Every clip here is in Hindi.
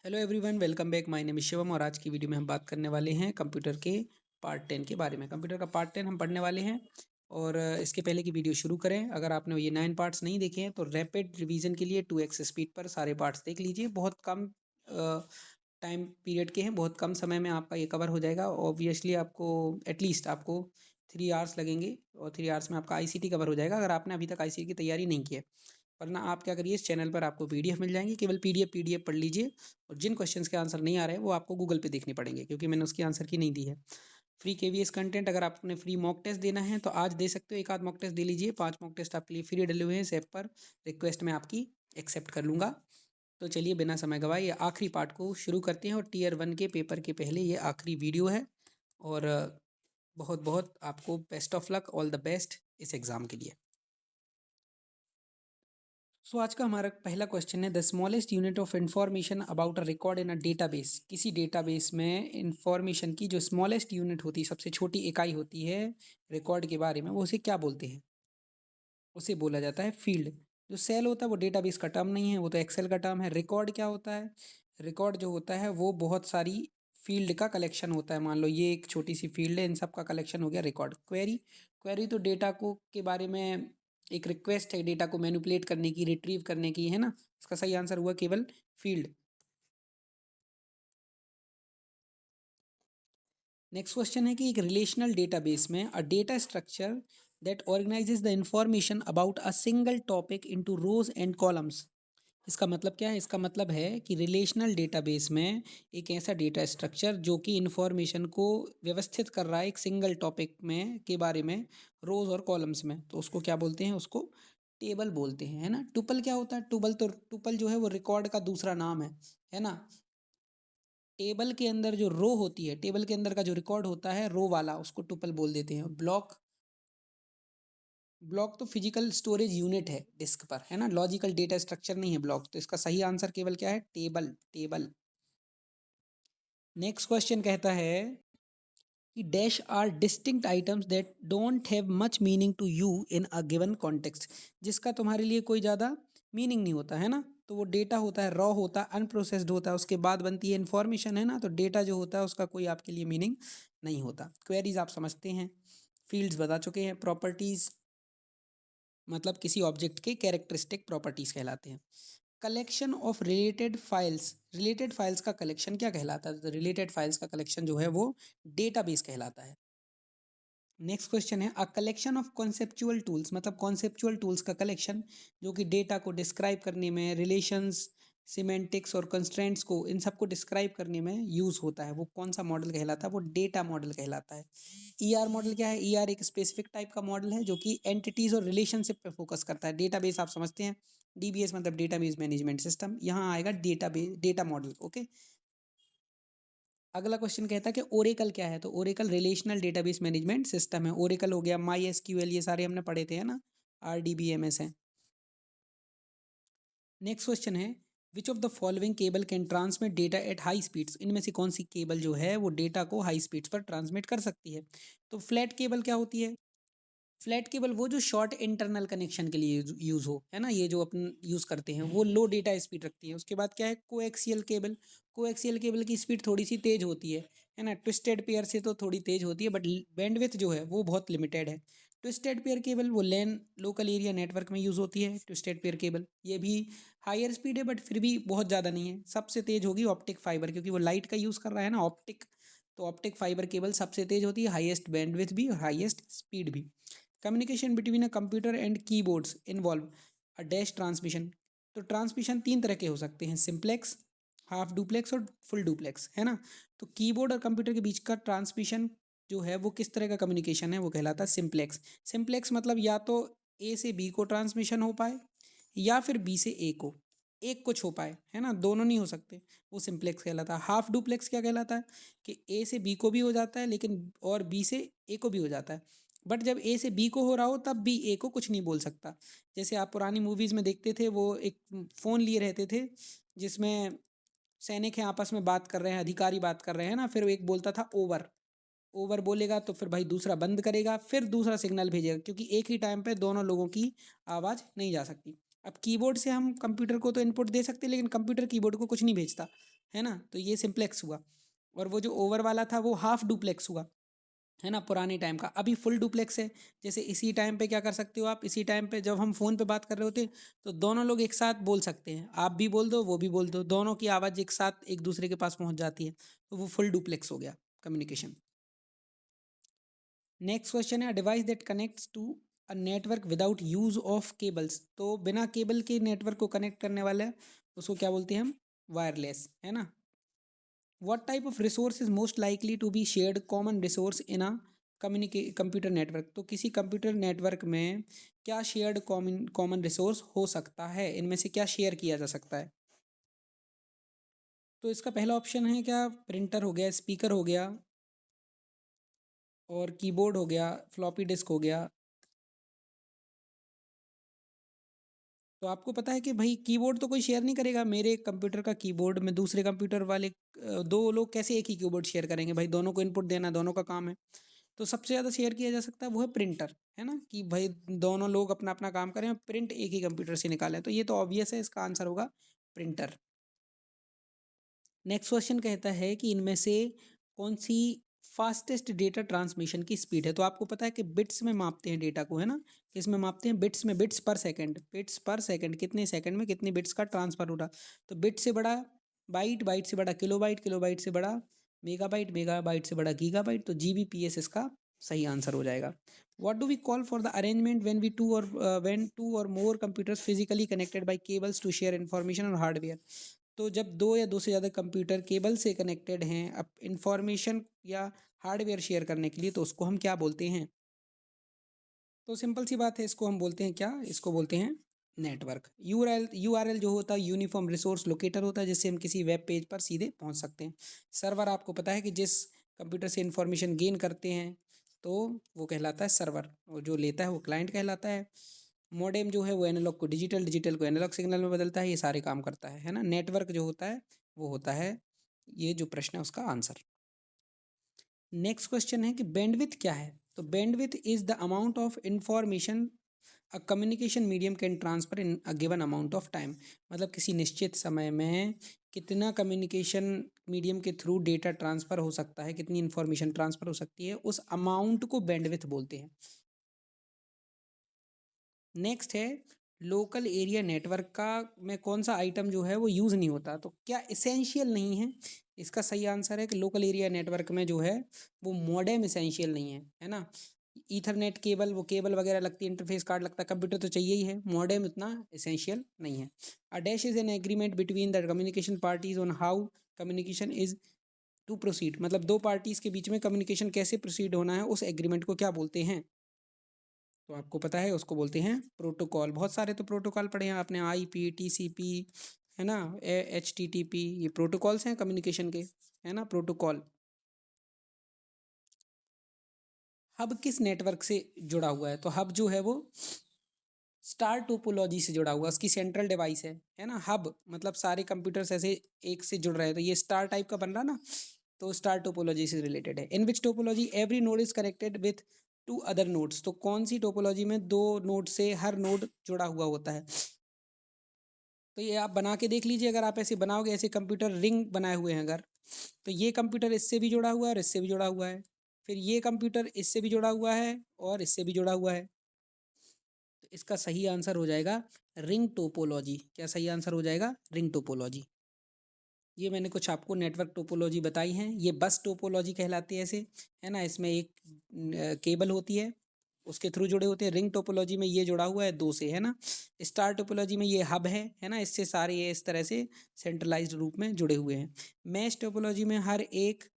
Hello everyone, welcome back. My name is Shivam और आज की वीडियो में हम बात करने वाले हैं कंप्यूटर के पार्ट 10 के बारे में। कंप्यूटर का पार्ट 10 हम पढ़ने वाले हैं। और इसके पहले की वीडियो शुरू करें, अगर आपने ये 9 पार्ट्स नहीं देखे हैं तो रैपिड रिवीजन के लिए 2x स्पीड पर सारे पार्ट्स देख लीजिए। बहुत कम टाइम पीरियड के हैं, बहुत कम समय में आपका ये कवर हो जाएगा। ऑब्वियसली आपको एटलीस्ट आपको 3 आवर्स लगेंगे और 3 आवर्स में आपका आईसीटी कवर हो जाएगा, अगर आपने अभी तक आईसीटी की तैयारी नहीं की है। वरना आप क्या करिए, इस चैनल पर आपको पीडीएफ मिल जाएंगे, केवल पीडीएफ पढ़ लीजिए। और जिन क्वेश्चंस के आंसर नहीं आ रहे हैं वो आपको गूगल पे देखने पड़ेंगे, क्योंकि मैंने उसकी आंसर की नहीं दी है। फ्री केवीएस कंटेंट, अगर आपने फ्री मॉक टेस्ट देना है तो आज दे सकते हो, एक आध मॉक टेस्ट दे लीजिए। 5 मॉक टेस्ट आपके लिए फ्री डले हुए हैं इस ऐप पर। रिक्वेस्ट मैं आपकी एक्सेप्ट कर लूँगा। तो चलिए बिना समय गवाए ये आखिरी पार्ट को शुरू करते हैं। और टीयर 1 के पेपर के पहले ये आखिरी वीडियो है। और बहुत बहुत आपको best of luck, all the best इस एग्ज़ाम के लिए। सो आज का हमारा पहला क्वेश्चन है, the smallest unit of information about a record in a database. किसी डेटाबेस में इंफॉर्मेशन की जो स्मॉलेस्ट यूनिट होती है, सबसे छोटी इकाई होती है रिकॉर्ड के बारे में, वो उसे क्या बोलते हैं? उसे बोला जाता है फील्ड। जो सेल होता है वो डेटाबेस का टर्म नहीं है, वो तो एक्सेल का टर्म है। रिकॉर्ड क्या होता है? रिकॉर्ड जो होता है वो बहुत सारी फील्ड का कलेक्शन होता है। मान लो ये एक छोटी सी फील्ड है, इन सब का कलेक्शन हो गया रिकॉर्ड। क्वेरी, क्वेरी तो डेटा को के बारे में एक रिक्वेस्ट है, डेटा को मैनिपुलेट करने की, रिट्रीव करने की, है ना। इसका सही आंसर हुआ केवल फील्ड। नेक्स्ट क्वेश्चन है कि एक रिलेशनल डेटाबेस में a data structure that organises the information about a single topic into rose and columns. इसका मतलब क्या है? इसका मतलब है कि रिलेशनल डेटाबेस में एक ऐसा डेटा स्ट्रक्चर जो कि इंफॉर्मेशन को व्यवस्थित कर रहा है एक सिंगल टॉपिक में के बारे में, रोज और कॉलम्स में, तो उसको क्या बोलते हैं? उसको टेबल बोलते हैं, है ना। टुपल क्या होता है? टुपल जो है वो रिकॉर्ड का दूसरा नाम है ना। टेबल के अंदर जो रो होती है, टेबल के अंदर का जो रिकॉर्ड होता है रो वाला, उसको टुपल बोल देते हैं। ब्लॉक, ब्लॉक तो फिजिकल स्टोरेज यूनिट है डिस्क पर, है ना। लॉजिकल डेटा स्ट्रक्चर नहीं है ब्लॉक। तो इसका सही आंसर केवल क्या है? Table, table. नेक्स्ट क्वेश्चन कहता है कि dash are distinct items that don't have much meaning to you in a given context. जिसका तुम्हारे लिए कोई ज़्यादा मीनिंग नहीं होता, है ना। तो वो डेटा होता है, रॉ होता है, अनप्रोसेस्ड होता है, उसके बाद बनती है इन्फॉर्मेशन, है ना। तो डेटा जो होता है उसका कोई आपके लिए मीनिंग नहीं होता। क्वेरीज आप समझते हैं, फील्ड्स बता चुके हैं, प्रॉपर्टीज मतलब किसी ऑब्जेक्ट के कैरेक्टरिस्टिक प्रॉपर्टीज कहलाते हैं। Collection of related files, related files का कलेक्शन क्या कहलाता है? तो रिलेटेड फाइल्स का कलेक्शन जो है वो डेटाबेस कहलाता है। नेक्स्ट क्वेश्चन है, a collection of conceptual tools, मतलब कॉन्सेप्चुअल टूल्स का कलेक्शन जो कि डेटा को डिस्क्राइब करने में, रिलेशंस, सिमेंटिक्स और कंस्ट्रेंट्स को, इन सबको डिस्क्राइब करने में यूज होता है, वो कौन सा मॉडल कहलाता है? वो डेटा मॉडल कहलाता है। ईआर मॉडल क्या है? ईआर एक स्पेसिफिक टाइप का मॉडल है जो कि एंटिटीज और रिलेशनशिप पे फोकस करता है। डेटाबेस आप समझते हैं, डीबीएस मतलब डेटाबेस मैनेजमेंट सिस्टम, यहाँ आएगा डेटाबेस, डेटा मॉडल। ओके। अगला क्वेश्चन कहता है कि ओरेकल क्या है? तो Oracle relational database management system है। ओरेकल हो गया, माई एसक्यूएल, ये सारे हमने पढ़े थे, है ना। आरडीबीएमएस है। नेक्स्ट क्वेश्चन है, which of the following cable can transmit data at high speeds. इनमें से कौन सी केबल जो है वो डेटा को हाई स्पीड्स पर ट्रांसमिट कर सकती है? तो फ्लैट केबल क्या होती है? फ्लैट केबल वो जो शॉर्ट इंटरनल कनेक्शन के लिए यूज हो, है ना। ये जो अपन यूज करते हैं वो लो डेटा स्पीड रखती है। उसके बाद क्या है? Coaxial cable. कोएक्सियल केबल की स्पीड थोड़ी सी तेज होती है ना। ट्विस्टेड पेयर से तो थोड़ी तेज होती है, बट बैंडविड्थ जो है वो बहुत लिमिटेड है। ट्विस्टेड पेयर केबल वो लैन, लोकल एरिया नेटवर्क में यूज होती है ट्विस्टेड पेयर केबल। ये भी हायर स्पीड है बट फिर भी बहुत ज़्यादा नहीं है। सबसे तेज होगी ऑप्टिक फाइबर, क्योंकि वो लाइट का यूज़ कर रहा है ना, ऑप्टिक। तो ऑप्टिक फाइबर केबल सबसे तेज होती है, हाईएस्ट बैंडविड्थ भी और हाईएस्ट स्पीड भी। Communication between a computer and keyboards involve a dash transmission. तो ट्रांसमिशन 3 तरह के हो सकते हैं, सिंप्लेक्स, हाफ डुप्लेक्स और फुल डुप्लेक्स, है ना। तो कीबोर्ड और कंप्यूटर के बीच का ट्रांसमिशन जो है वो किस तरह का कम्युनिकेशन है? वो कहलाता है सिंप्लेक्स। सिंप्लेक्स मतलब या तो ए से बी को ट्रांसमिशन हो पाए या फिर बी से ए को, एक को छो पाए, है ना, दोनों नहीं हो सकते, वो सिंप्लेक्स कहलाता है। हाफ डुप्लेक्स क्या कहलाता है? कि ए से बी को भी हो जाता है लेकिन, और बी से ए को भी हो जाता है, बट जब ए से बी को हो रहा हो तब भी ए को कुछ नहीं बोल सकता। जैसे आप पुरानी मूवीज़ में देखते थे, वो एक फ़ोन लिए रहते थे जिसमें सैनिक हैं आपस में बात कर रहे हैं, अधिकारी बात कर रहे हैं ना, फिर वो एक बोलता था ओवर। ओवर बोलेगा तो फिर भाई दूसरा बंद करेगा, फिर दूसरा सिग्नल भेजेगा, क्योंकि एक ही टाइम पे दोनों लोगों की आवाज़ नहीं जा सकती। अब कीबोर्ड से हम कंप्यूटर को तो इनपुट दे सकते हैं, लेकिन कंप्यूटर कीबोर्ड को कुछ नहीं भेजता है ना, तो ये सिंप्लेक्स हुआ। और वो जो ओवर वाला था वो हाफ डुप्लेक्स हुआ, है ना, पुराने टाइम का। अभी फुल डुप्लेक्स है। जैसे इसी टाइम पे क्या कर सकते हो आप, इसी टाइम पे जब हम फ़ोन पे बात कर रहे होते तो दोनों लोग एक साथ बोल सकते हैं, आप भी बोल दो वो भी बोल दो, दोनों की आवाज़ एक साथ एक दूसरे के पास पहुंच जाती है, तो वो फुल डुप्लेक्स हो गया कम्युनिकेशन। नेक्स्ट क्वेश्चन है, device that connects to a network without use of cables. तो बिना केबल के नेटवर्क को कनेक्ट करने वाला है, उसको क्या बोलते हैं हम, वायरलेस, है ना। What type of resource is most likely to be shared common resource in a computer network. तो किसी कंप्यूटर नेटवर्क में क्या शेयर्ड कॉमन कॉमन रिसोर्स हो सकता है, इनमें से क्या शेयर किया जा सकता है। तो इसका पहला ऑप्शन है क्या, प्रिंटर हो गया, स्पीकर हो गया, और कीबोर्ड हो गया, फ्लॉपी डिस्क हो गया। तो आपको पता है कि भाई कीबोर्ड तो कोई शेयर नहीं करेगा, मेरे कंप्यूटर का कीबोर्ड में दूसरे कंप्यूटर वाले दो लोग कैसे एक ही कीबोर्ड शेयर करेंगे, भाई दोनों को इनपुट देना दोनों का काम है। तो सबसे ज़्यादा शेयर किया जा सकता है वो है प्रिंटर, है ना, कि भाई दोनों लोग अपना अपना काम करें और प्रिंट एक ही कंप्यूटर से निकालें, तो ये तो ऑब्वियस है, इसका आंसर होगा प्रिंटर। नेक्स्ट क्वेश्चन कहता है कि इनमें से कौन सी फास्टेस्ट डेटा ट्रांसमिशन की स्पीड है। तो आपको पता है कि बिट्स में मापते हैं डेटा को, है ना, किसमें मापते हैं, बिट्स में, बिट्स पर सेकंड, बिट्स पर सेकंड, कितने सेकंड में कितने बिट्स का ट्रांसफर हो रहा। तो बिट से बड़ा बाइट, बाइट से बड़ा किलोबाइट, किलोबाइट से बड़ा मेगाबाइट, मेगाबाइट से बड़ा गीगाबाइट, तो जीबीपीएस इसका सही आंसर हो जाएगा। What do we call for the arrangement when we two or when two or more computers physically connected by cables to share information or hardware. तो जब दो या दो से ज़्यादा कंप्यूटर केबल से कनेक्टेड हैं अब इंफॉर्मेशन या हार्डवेयर शेयर करने के लिए, तो उसको हम क्या बोलते हैं। तो सिंपल सी बात है, इसको हम बोलते हैं क्या, इसको बोलते हैं नेटवर्क। यूआरएल जो होता है यूनिफॉर्म रिसोर्स लोकेटर होता है, जिससे हम किसी वेब पेज पर सीधे पहुंच सकते हैं। सर्वर आपको पता है कि जिस कंप्यूटर से इंफॉर्मेशन गेन करते हैं तो वो कहलाता है सर्वर, और जो लेता है वो क्लाइंट कहलाता है। मॉडेम जो है वो एनालॉग को डिजिटल, डिजिटल को एनालॉग सिग्नल में बदलता है, ये सारे काम करता है ना। नेटवर्क जो होता है वो होता है, ये जो प्रश्न है उसका आंसर। नेक्स्ट क्वेश्चन है कि बैंडविड्थ क्या है। तो bandwidth is the amount of information a communication medium can transfer in a given amount of time. मतलब किसी निश्चित समय में कितना कम्युनिकेशन मीडियम के थ्रू डेटा ट्रांसफ़र हो सकता है, कितनी इन्फॉर्मेशन ट्रांसफ़र हो सकती है, उस अमाउंट को बैंडविड्थ बोलते हैं। नेक्स्ट है, लोकल एरिया नेटवर्क का में कौन सा आइटम जो है वो यूज़ नहीं होता, तो क्या इसेंशियल नहीं है। इसका सही आंसर है कि लोकल एरिया नेटवर्क में जो है वो मॉडेम इसेंशियल नहीं है ना। ईथरनेट केबल, वो केबल वगैरह लगती है, इंटरफेस कार्ड लगता है, कंप्यूटर तो चाहिए ही है, मॉडेम इतना इसेंशियल नहीं है। A dash is an agreement between the communication parties on how communication is to proceed. मतलब दो पार्टीज के बीच में कम्युनिकेशन कैसे प्रोसीड होना है, उस एग्रीमेंट को क्या बोलते हैं। तो आपको पता है उसको बोलते हैं प्रोटोकॉल। बहुत सारे तो प्रोटोकॉल पढ़े हैं आपने, IP, TCP, है ना, HTTP, ये प्रोटोकॉल्स हैं कम्युनिकेशन के, है ना, प्रोटोकॉल। हब किस नेटवर्क से जुड़ा हुआ है। तो हब जो है वो स्टार टोपोलॉजी से जुड़ा हुआ है, उसकी सेंट्रल डिवाइस है ना। हब मतलब सारे कंप्यूटर्स ऐसे एक से जुड़ रहे हैं, तो ये स्टार टाइप का बन रहा ना, तो स्टार टोपोलॉजी से रिलेटेड है। In which topology every node is connected with two other nodes. तो कौन सी टोपोलॉजी में दो नोड से हर नोड जुड़ा हुआ होता है। तो ये आप बना के देख लीजिए, अगर आप ऐसे बनाओगे, ऐसे कंप्यूटर रिंग बनाए हुए हैं अगर, तो ये कंप्यूटर इससे भी जुड़ा हुआ है और इससे भी जुड़ा हुआ है, फिर ये कंप्यूटर इससे भी जुड़ा हुआ है और इससे भी जुड़ा हुआ है। तो इसका सही आंसर हो जाएगा रिंग टोपोलॉजी। क्या सही आंसर हो जाएगा, रिंग टोपोलॉजी। ये मैंने कुछ आपको नेटवर्क टोपोलॉजी बताई हैं, ये बस टोपोलॉजी कहलाती है ऐसे, है ना। इसमें एक केबल होती है, उसके थ्रू जुड़े होते हैं। रिंग टोपोलॉजी में ये जुड़ा हुआ है दो से, है ना। स्टार टोपोलॉजी में ये हब है ना, इससे सारे ये इस तरह से सेंट्रलाइज्ड रूप में जुड़े हुए हैं। मैश टोपोलॉजी में हर एक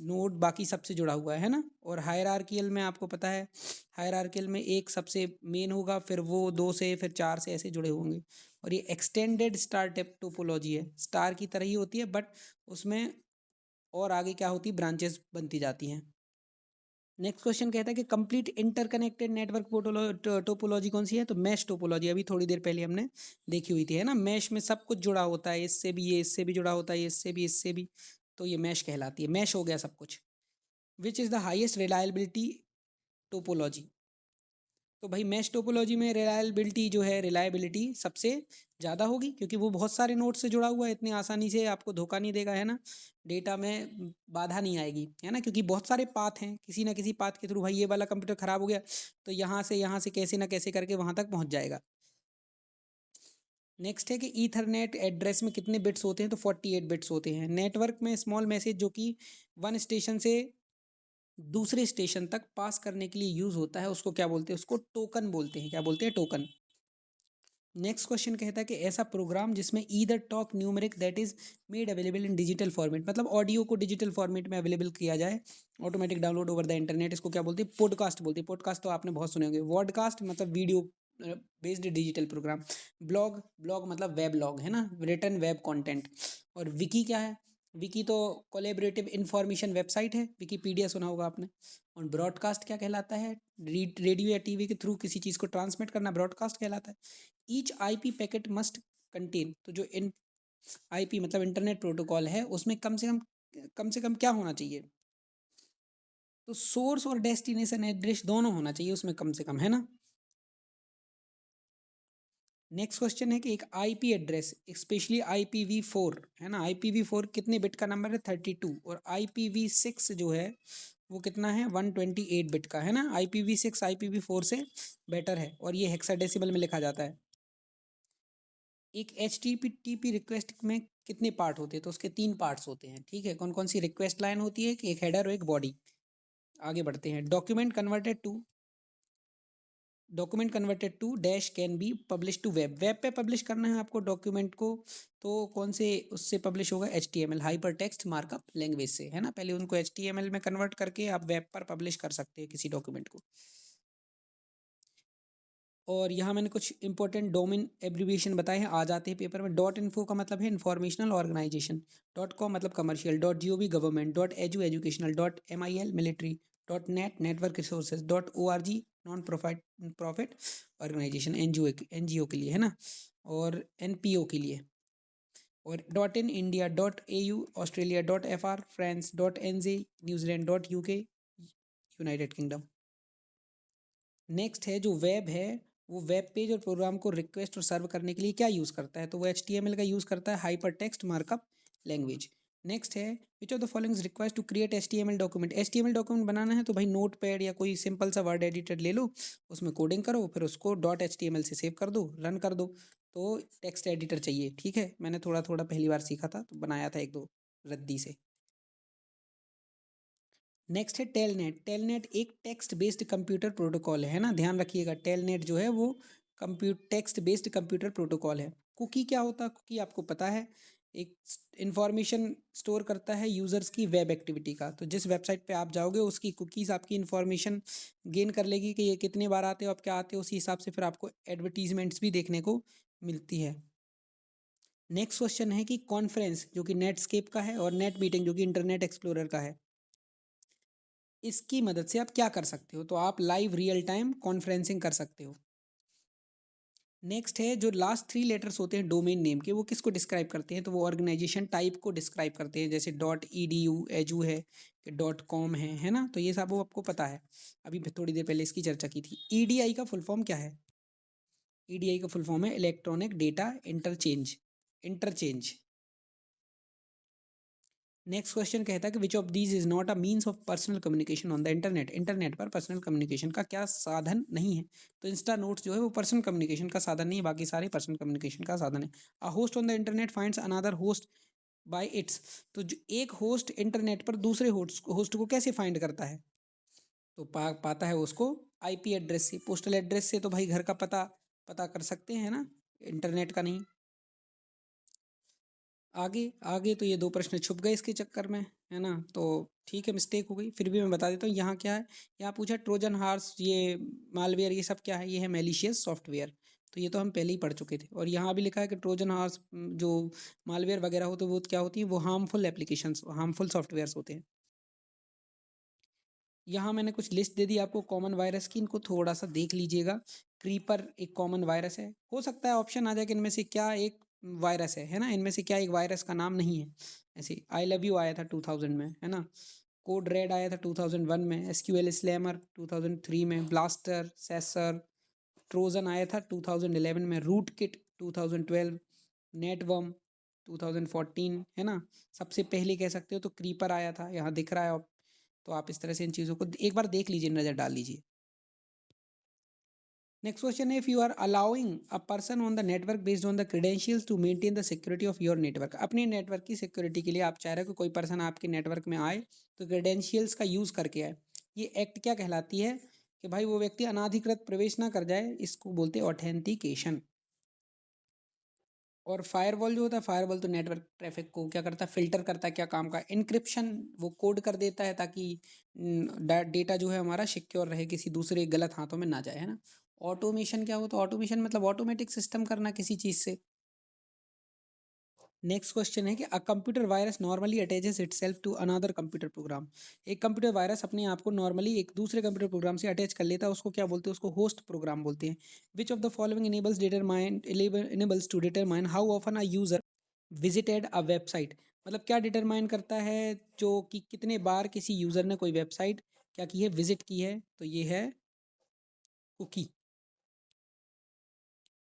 नोड बाकी सबसे जुड़ा हुआ है ना। और हायरार्कियल में आपको पता है, हायरार्कियल में एक सबसे मेन होगा, फिर वो दो से, फिर चार से, ऐसे जुड़े होंगे। और ये एक्सटेंडेड स्टार टेप टोपोलॉजी है, स्टार की तरह ही होती है बट उसमें और आगे क्या होती है, ब्रांचेस बनती जाती हैं। नेक्स्ट क्वेश्चन कहता है कि कंप्लीट इंटरकनेक्टेड नेटवर्क टोपोलॉजी कौन सी है। तो मैश टोपोलॉजी, अभी थोड़ी देर पहले हमने देखी हुई थी, है ना। मैश में सब कुछ जुड़ा होता है, इससे भी ये, इससे भी जुड़ा होता है, इससे भी, इससे भी, तो ये मैश कहलाती है। मैश हो गया सब कुछ। Which is the highest reliability topology. तो भाई मैश टोपोलॉजी में रिलायबिलिटी सबसे ज़्यादा होगी, क्योंकि वो बहुत सारे नोड से जुड़ा हुआ है, इतनी आसानी से आपको धोखा नहीं देगा, है ना। डेटा में बाधा नहीं आएगी, है ना, क्योंकि बहुत सारे पाथ हैं, किसी ना किसी पाथ के थ्रू भाई ये वाला कंप्यूटर खराब हो गया तो यहाँ से कैसे ना कैसे करके वहाँ तक पहुँच जाएगा। नेक्स्ट है कि ईथरनेट एड्रेस में कितने बिट्स होते हैं, तो 48 बिट्स होते हैं। नेटवर्क में स्मॉल मैसेज जो कि वन स्टेशन से दूसरे स्टेशन तक पास करने के लिए यूज होता है, उसको क्या बोलते हैं, उसको टोकन बोलते हैं। क्या बोलते हैं? टोकन। नेक्स्ट क्वेश्चन कहता है कि ऐसा प्रोग्राम जिसमें either talk numeric that is made available in digital format, मतलब ऑडियो को डिजिटल फॉर्मेट में अवेलेबल किया जाए, automatic download over the internet, इसको क्या बोलते हैं? पॉडकास्ट बोलते हैं। पॉडकास्ट तो आपने बहुत सुने होंगे। वॉडकास्ट मतलब video based digital program. Blog, blog मतलब वेब लॉग, है ना, रिटर्न वेब कंटेंट। और विकी क्या है? विकी तो कोलेबरेटिव इंफॉर्मेशन वेबसाइट है, विकीपीडिया सुना होगा आपने। और ब्रॉडकास्ट क्या कहलाता है? रेडियो या टीवी के थ्रू किसी चीज़ को ट्रांसमिट करना ब्रॉडकास्ट कहलाता है। Each IP packet must contain, तो जो इन आईपी मतलब इंटरनेट प्रोटोकॉल है, उसमें कम से कम क्या होना चाहिए? तो सोर्स और डेस्टिनेशन एड्रेस दोनों होना चाहिए उसमें, कम से कम, है ना। नेक्स्ट क्वेश्चन है कि एक आईपी एड्रेस, स्पेशली IPv4, है ना, IPv4 कितने बिट का नंबर है? 32। और IPv6 जो है वो कितना है? 128 बिट का, है ना। IPv6 IPv4 से बेटर है, और ये हेक्साडेसिमल में लिखा जाता है। एक HTTP रिक्वेस्ट में कितने पार्ट होते हैं? तो उसके 3 पार्ट्स होते हैं, ठीक है। कौन कौन सी रिक्वेस्ट लाइन होती है? कि एक हेडर और एक बॉडी। आगे बढ़ते हैं। Document converted to dash can be publish to web. Web पे पब्लिश करना है आपको डॉक्यूमेंट को, तो कौन से उससे पब्लिश होगा? HTML, hyper text markup language से, है ना। पहले उनको HTML में कन्वर्ट करके आप वेब पर पब्लिश कर सकते हैं किसी डॉक्यूमेंट को। और यहाँ मैंने कुछ इंपॉर्टेंट डोमेन एब्रीविएशन बताए हैं, आ जाते हैं पेपर में। .info का मतलब है इंफॉर्मेशनल ऑर्गेनाइजेशन। .com मतलब commercial. .gov government. .edu educational. .mil military. .net network resources. .org non profit organization, NGO के लिए, है ना। और NPO के लिए। और .in India. .au Australia. .fr France. .nz New Zealand. .uk United kingdom. Next है जो वेब है, वो वेब पेज और प्रोग्राम को रिक्वेस्ट और सर्व करने के लिए क्या यूज़ करता है? तो वो HTML का यूज़ करता है, hypertext markup language. Next है which of the following request to create HTML document. HTML document बनाना है तो भाई नोट पैड या कोई सिंपल सा वर्ड एडिटर ले लो, उसमें कोडिंग करो, फिर उसको .html से सेव कर दो, रन कर दो। तो टेक्स्ट एडिटर चाहिए, ठीक है। मैंने थोड़ा थोड़ा पहली बार सीखा था तो बनाया था एक दो रद्दी से। नेक्स्ट है टेलनेट। टेलनेट एक टेक्स्ट बेस्ड कंप्यूटर प्रोटोकॉल है ना, ध्यान रखिएगा। टेलनेट जो है वो टेक्स्ट बेस्ड कंप्यूटर प्रोटोकॉल है। कुकी क्या होता है? कुकी आपको पता है, एक इंफॉर्मेशन स्टोर करता है यूजर्स की वेब एक्टिविटी का। तो जिस वेबसाइट पे आप जाओगे उसकी कुकीज़ आपकी इंफॉर्मेशन गेन कर लेगी कि ये कितने बार आते हो, आप क्या आते हो, उसी हिसाब से फिर आपको एडवर्टीजमेंट्स भी देखने को मिलती है। नेक्स्ट क्वेश्चन है कि कॉन्फ्रेंस जो कि नेटस्केप का है, और नेट मीटिंग जो कि इंटरनेट एक्सप्लोरर का है, इसकी मदद से आप क्या कर सकते हो? तो आप लाइव रियल टाइम कॉन्फ्रेंसिंग कर सकते हो। नेक्स्ट है जो लास्ट 3 लेटर्स होते हैं डोमेन नेम के, वो किसको डिस्क्राइब करते हैं? तो वो ऑर्गेनाइजेशन टाइप को डिस्क्राइब करते हैं, जैसे .edu एजू है कि .com है ना। तो ये सब वो आपको पता है, अभी थोड़ी देर पहले इसकी चर्चा की थी। EDI का फुल फॉर्म क्या है? EDI का फुल फॉर्म है electronic data interchange. Next question कहता है कि which of these is not a means of personal communication on the internet. Internet पर पर्सनल कम्युनिकेशन का क्या साधन नहीं है? तो इंस्टा नोट्स जो है वो पर्सनल कम्युनिकेशन का साधन नहीं है, बाकी सारे पर्सनल कम्युनिकेशन का साधन है। A host on the internet finds another host bye it's. तो जो एक होस्ट इंटरनेट पर दूसरे होस्ट को कैसे फाइंड करता है? तो पाता है उसको IP एड्रेस से, पोस्टल एड्रेस से। तो भाई घर का पता पता कर सकते हैं ना, इंटरनेट का नहीं। आगे आगे तो ये 2 प्रश्न छुप गए इसके चक्कर में, है ना। तो ठीक है, मिस्टेक हो गई, फिर भी मैं बता देता हूँ। यहाँ क्या है, यहाँ पूछा ट्रोजन हार्स, ये मालवेयर, ये सब क्या है? ये है मैलिशियस सॉफ्टवेयर। तो ये तो हम पहले ही पढ़ चुके थे। और यहाँ भी लिखा है कि ट्रोजन हार्स जो मालवेयर वगैरह होते हैं वो क्या होती है? वो हार्मफुल एप्लीकेशंस, हार्मफुल सॉफ्टवेयर्स होते हैं। यहाँ मैंने कुछ लिस्ट दे दी आपको कॉमन वायरस की, इनको थोड़ा सा देख लीजिएगा। क्रीपर एक कॉमन वायरस है, हो सकता है ऑप्शन आ जाए कि इनमें से क्या एक वायरस है ना, इनमें से क्या एक वायरस का नाम नहीं है। ऐसे आई लव यू आया था 2000 में, है ना। कोड रेड आया था 2001 में, एसक्यूएल स्लैमर 2003 में, ब्लास्टर, सेसर, ट्रोजन आया था 2011 में, रूट किट 2012, नेटवर्म 2014, है ना। सबसे पहले कह सकते हो तो क्रीपर आया था, यहाँ दिख रहा है अब। तो आप इस तरह से इन चीज़ों को एक बार देख लीजिए, नज़र डाल लीजिए। नेक्स्ट क्वेश्चन है, if you are allowing a person on the network based on the credentials to maintain the security of your network, अपने नेटवर्क की सिक्योरिटी के लिए आप चाह रहे हो कि कोई पर्सन आपके नेटवर्क में आए तो क्रेडेंशियल्स का यूज़ करके आए, ये एक्ट क्या कहलाती है कि भाई वो व्यक्ति अनाधिकृत प्रवेश ना कर जाए, इसको बोलते हैं ऑथेंटिकेशन। और फायरवॉल जो होता है, फायरवॉल तो नेटवर्क ट्रैफिक को क्या करता है, फिल्टर करता है, क्या काम का, इनक्रिप्शन वो कोड कर देता है ताकि डेटा जो है हमारा सिक्योर रहे, किसी दूसरे गलत हाथों में ना जाए, है ना। ऑटोमेशन क्या होता है, ऑटोमेशन मतलब ऑटोमेटिक सिस्टम करना किसी चीज़ से। नेक्स्ट क्वेश्चन है कि a computer virus normally attaches itself to another computer program, एक कंप्यूटर वायरस अपने आप को नॉर्मली एक दूसरे कंप्यूटर प्रोग्राम से अटैच कर लेता है, उसको क्या बोलते हैं, उसको होस्ट प्रोग्राम बोलते हैं। Which of the following enables to determine how often a user visited a website, मतलब क्या डिटरमाइन करता है जो कि कितने बार किसी यूजर ने कोई वेबसाइट क्या की है, विजिट की है, तो ये है कुकी।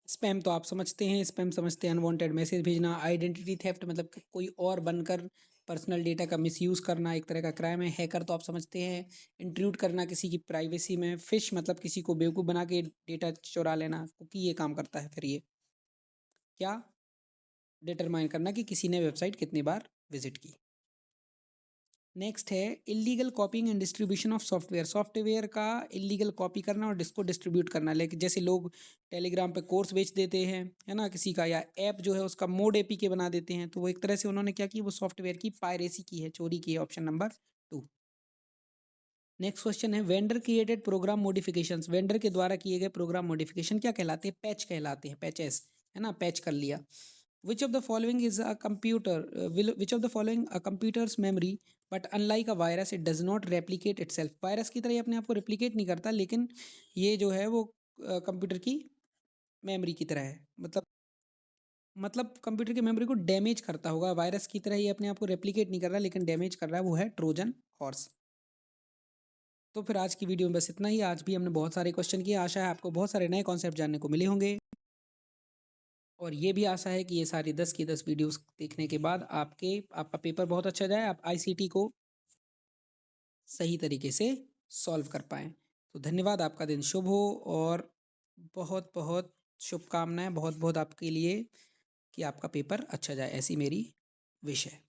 स्पैम तो आप समझते हैं, स्पैम समझते हैं अनवांटेड मैसेज भेजना। आइडेंटिटी थेफ्ट मतलब कि कोई और बनकर पर्सनल डेटा का मिसयूज़ करना एक तरह का क्राइम है। हैकर तो आप समझते हैं, इंट्रूड करना किसी की प्राइवेसी में। फिश मतलब किसी को बेवकूफ़ बना के डेटा चुरा लेना। कुकी ये काम करता है, फिर ये क्या डिटरमाइन करना कि किसी ने वेबसाइट कितनी बार विजिट की। नेक्स्ट है illegal कॉपिंग and distribution of software, software का इलीगल कॉपी करना और इसको डिस्ट्रीब्यूट करना, लेकिन जैसे लोग टेलीग्राम पे कोर्स बेच देते हैं, है ना, किसी का, या ऐप जो है उसका मोड एपीके बना देते हैं, तो वो एक तरह से उन्होंने क्या की, वो सॉफ्टवेयर की पायरेसी की है, चोरी की है। Option number 2। नेक्स्ट क्वेश्चन है vendor created program modifications, vendor के द्वारा किए गए प्रोग्राम मॉडिफिकेशन क्या कहलाते हैं, पैच कहलाते हैं, पैचेस, है ना, पैच कर लिया। विच of the following is a computer, which of the following a computers memory but unlike a virus it does not replicate itself, virus की तरह ये अपने आप को रेप्लिकेट नहीं करता, लेकिन ये जो है वो कंप्यूटर की मेमोरी की तरह है, मतलब कंप्यूटर की मेमोरी को डैमेज करता होगा, वायरस की तरह ये अपने आप को रेप्लिकेट नहीं कर रहा लेकिन डैमेज कर रहा है, वो है ट्रोजन हॉर्स। तो फिर आज की वीडियो में बस इतना ही। आज भी हमने बहुत सारे क्वेश्चन किए, आशा है आपको बहुत सारे नए कॉन्सेप्ट जानने को मिले होंगे, और ये भी आशा है कि ये सारी 10 की 10 वीडियोस देखने के बाद आपका पेपर बहुत अच्छा जाए, आप आईसीटी को सही तरीके से सॉल्व कर पाएँ। तो धन्यवाद, आपका दिन शुभ हो, और बहुत बहुत शुभकामनाएँ बहुत बहुत आपके लिए कि आपका पेपर अच्छा जाए, ऐसी मेरी विश है।